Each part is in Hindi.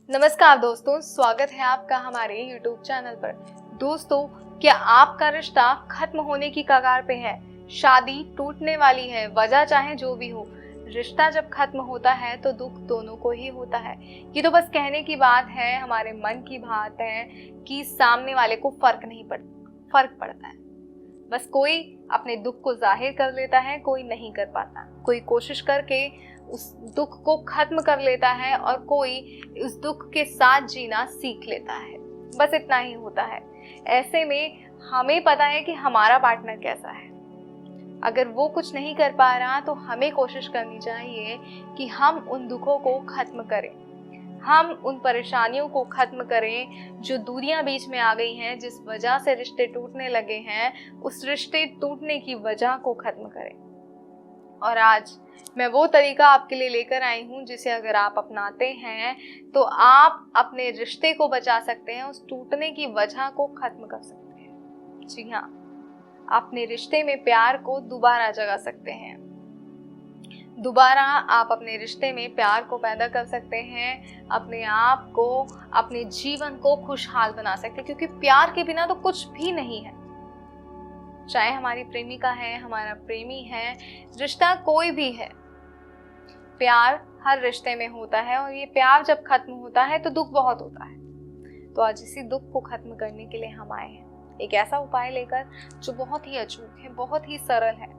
नमस्कार दोस्तों, स्वागत है आपका हमारे YouTube चैनल पर। दोस्तों, क्या आपका रिश्ता खत्म होने की कगार पे है? शादी टूटने वाली है, वजह चाहे जो भी हो, रिश्ता जब खत्म होता है तो दुख दोनों को ही होता है। ये तो बस कहने की बात है, हमारे मन की बात है कि सामने वाले को फर्क पड़ता है। बस कोई अपने दुख को जाहिर कर लेता है, कोई नहीं कर पाता। कोई कोशिश करके उस दुख को खत्म कर लेता है और कोई उस दुख के साथ जीना सीख लेता है। बस इतना ही होता है। ऐसे में हमें पता है कि हमारा पार्टनर कैसा है। अगर वो कुछ नहीं कर पा रहा तो हमें कोशिश करनी चाहिए कि हम उन दुखों को खत्म करें, हम उन परेशानियों को खत्म करें जो दूरियां बीच में आ गई हैं, जिस वजह से रिश्ते टूटने लगे हैं, उस रिश्ते टूटने की वजह को खत्म करें। और आज मैं वो तरीका आपके लिए लेकर आई हूँ जिसे अगर आप अपनाते हैं तो आप अपने रिश्ते को बचा सकते हैं, उस टूटने की वजह को खत्म कर सकते हैं। जी हाँ, अपने रिश्ते में प्यार को दोबारा जगा सकते हैं। दोबारा आप अपने रिश्ते में प्यार को पैदा कर सकते हैं, अपने आप को, अपने जीवन को खुशहाल बना सकते हैं, क्योंकि प्यार के बिना तो कुछ भी नहीं है। चाहे हमारी प्रेमिका है, हमारा प्रेमी है, रिश्ता कोई भी है, प्यार हर रिश्ते में होता है और ये प्यार जब खत्म होता है तो दुख बहुत होता है। तो आज इसी दुख को खत्म करने के लिए हम आए हैं एक ऐसा उपाय लेकर जो बहुत ही अचूक है, बहुत ही सरल है।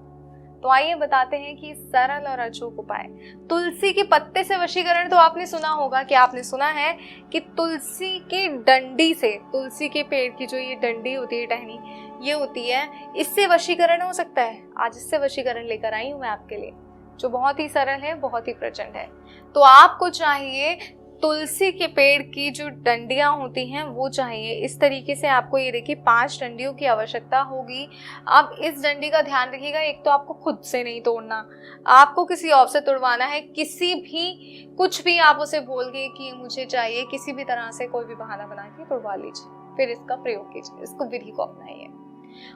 तो आइए बताते हैं कि सरल और अचूक उपाय। तुलसी के पत्ते से वशीकरण तो आपने सुना होगा कि आपने सुना है कि तुलसी के डंडी से, तुलसी के पेड़ की जो ये डंडी होती है, टहनी ये होती है, इससे वशीकरण हो सकता है। आज इससे वशीकरण लेकर आई हूँ मैं आपके लिए, जो बहुत ही सरल है, बहुत ही प्रचंड है। तो आपको चाहिए तुलसी के पेड़ की जो डंडियां होती हैं वो चाहिए। इस तरीके से आपको ये देखिए 5 डंडियों की आवश्यकता होगी। अब इस डंडी का ध्यान रखिएगा, एक तो आपको खुद से नहीं तोड़ना, आपको किसी और से तुड़वाना है। किसी भी कुछ भी आप उसे बोल के कि मुझे चाहिए, किसी भी तरह से कोई भी बहाना बना के तुड़वा लीजिए, फिर इसका प्रयोग कीजिए, इसको विधि को अपनाइए।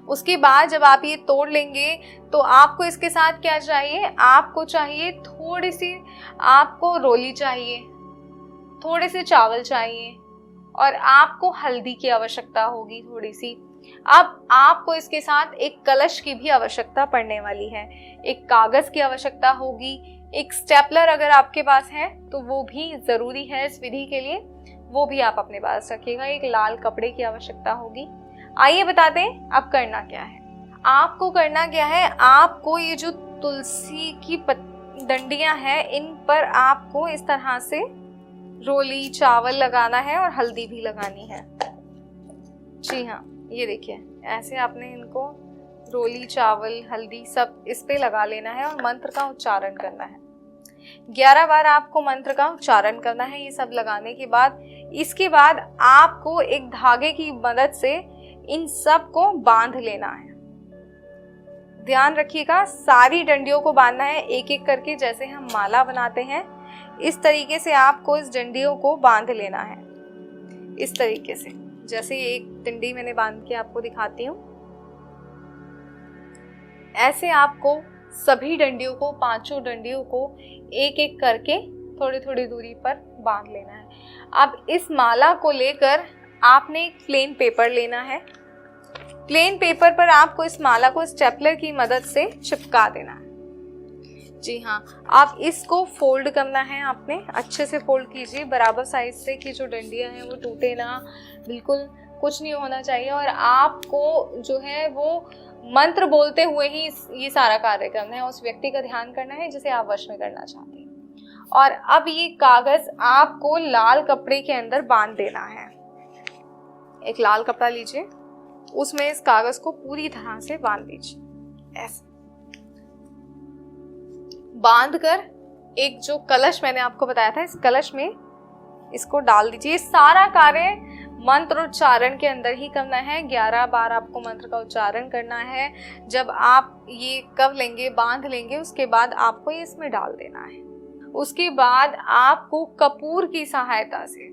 उसके बाद जब आप ये तोड़ लेंगे तो आपको इसके साथ क्या चाहिए? आपको चाहिए थोड़ी सी, आपको रोली चाहिए, थोड़े से चावल चाहिए और आपको हल्दी की आवश्यकता होगी थोड़ी सी। अब आपको इसके साथ एक कलश की भी आवश्यकता पड़ने वाली है, एक कागज की आवश्यकता होगी, एक स्टेपलर अगर आपके पास है तो वो भी जरूरी है इस विधि के लिए, वो भी आप अपने पास रखिएगा। एक लाल कपड़े की आवश्यकता होगी। आइए बताते हैं अब करना क्या है। आपको करना क्या है, आपको ये जो तुलसी की डंडियां हैं इन पर आपको इस तरह से रोली चावल लगाना है और हल्दी भी लगानी है। जी हाँ, ये देखिए ऐसे आपने इनको रोली चावल हल्दी सब इस पे लगा लेना है और मंत्र का उच्चारण करना है। 11 बार आपको मंत्र का उच्चारण करना है। ये सब लगाने के बाद, इसके बाद आपको एक धागे की मदद से इन सब को बांध लेना है। ध्यान रखिएगा, सारी डंडियों को बांधना है एक एक करके, जैसे हम माला बनाते हैं इस तरीके से आपको इस डंडियों को बांध लेना है। इस तरीके से, जैसे एक डंडी मैंने बांध के आपको दिखाती हूँ, ऐसे आपको सभी डंडियों को, 5 डंडियों को एक एक करके थोड़ी थोड़ी दूरी पर बांध लेना है। अब इस माला को लेकर आपने एक प्लेन पेपर लेना है। प्लेन पेपर पर आपको इस माला को स्टेपलर की मदद से चिपका देना है। जी हाँ, आप इसको फोल्ड करना है, आपने अच्छे से फोल्ड कीजिए बराबर साइज से कि जो डंडियां हैं वो टूटे ना, बिल्कुल कुछ नहीं होना चाहिए। और आपको जो है वो मंत्र बोलते हुए ही ये सारा कार्य करना है, उस व्यक्ति का ध्यान करना है जिसे आप वश में करना चाहते हैं। और अब ये कागज आपको लाल कपड़े के अंदर बांध देना है। एक लाल कपड़ा लीजिए, उसमें इस कागज को पूरी तरह से बांध दीजिए। ऐसे बांधकर एक जो कलश मैंने आपको बताया था, इस कलश में इसको डाल दीजिए। सारा कार्य मंत्र उच्चारण के अंदर ही करना है। 11 बार आपको मंत्र का उच्चारण करना है। जब आप ये कर लेंगे, बांध लेंगे, उसके बाद आपको ये इसमें डाल देना है। उसके बाद आपको कपूर की सहायता से,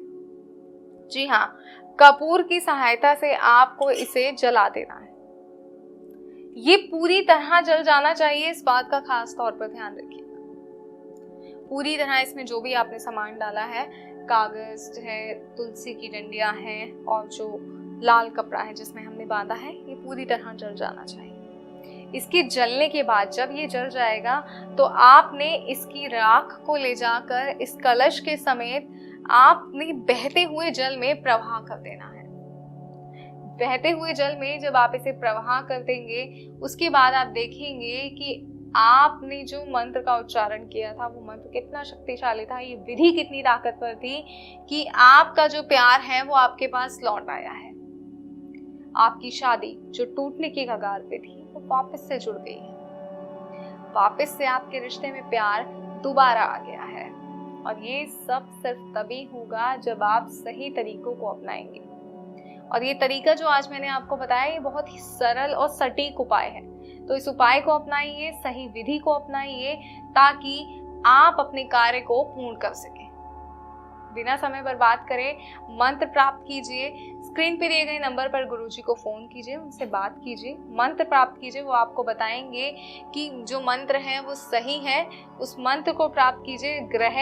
जी हाँ, कपूर की सहायता से आपको इसे जला देना है। ये पूरी तरह जल जाना चाहिए, इस बात का खास तौर पर ध्यान रखिएगा। पूरी तरह इसमें जो भी आपने सामान डाला है कागज है, तुलसी की डंडियां हैं और जो लाल कपड़ा है जिसमें हमने बांधा है, ये पूरी तरह जल जाना चाहिए। इसके जलने के बाद जब ये जल जाएगा तो आपने इसकी राख को ले जाकर इस कलश के समेत आपने बहते हुए जल में प्रवाह कर देना है। बहते हुए जल में जब आप इसे प्रवाह कर देंगे, उसके बाद आप देखेंगे कि आपने जो मंत्र का उच्चारण किया था वो मंत्र कितना शक्तिशाली था, ये विधि कितनी ताकतवर थी कि आपका जो प्यार है वो आपके पास लौट आया है। आपकी शादी जो टूटने की कगार पे थी वो वापस से जुड़ गई है। वापस से आपके रिश्ते में प्यार दोबारा आ गया है। और ये सब सिर्फ तभी होगा जब आप सही तरीकों को अपनाएंगे। और ये तरीका जो आज मैंने आपको बताया, ये बहुत ही सरल और सटीक उपाय है। तो इस उपाय को अपनाइए, सही विधि को अपनाइए, ताकि आप अपने कार्य को पूर्ण कर सकें। बिना समय बर्बाद करे मंत्र प्राप्त कीजिए। स्क्रीन पे दिए गए नंबर पर गुरुजी को फोन कीजिए, उनसे बात कीजिए, मंत्र प्राप्त कीजिए। वो आपको बताएंगे कि जो मंत्र है वो सही है। उस मंत्र को प्राप्त कीजिए। ग्रह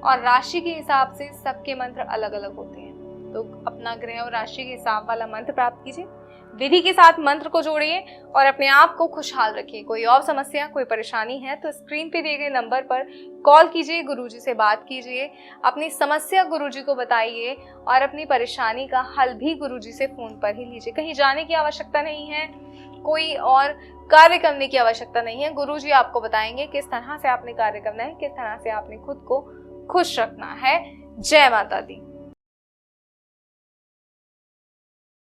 और राशि के हिसाब से सबके मंत्र अलग अलग होते हैं, तो अपना ग्रह और राशि के हिसाब वाला मंत्र प्राप्त कीजिए। विधि के साथ मंत्र को जोड़िए और अपने आप को खुशहाल रखिए। कोई और समस्या, कोई परेशानी है तो स्क्रीन पे दिए गए नंबर पर कॉल कीजिए, गुरुजी से बात कीजिए, अपनी समस्या गुरुजी को बताइए और अपनी परेशानी का हल भी गुरुजी से फोन पर ही लीजिए। कहीं जाने की आवश्यकता नहीं है, कोई और कार्य करने की आवश्यकता नहीं है। गुरुजी आपको बताएंगे किस तरह से आपने कार्य करना है, किस तरह से आपने खुद को खुश रखना है। जय माता दी।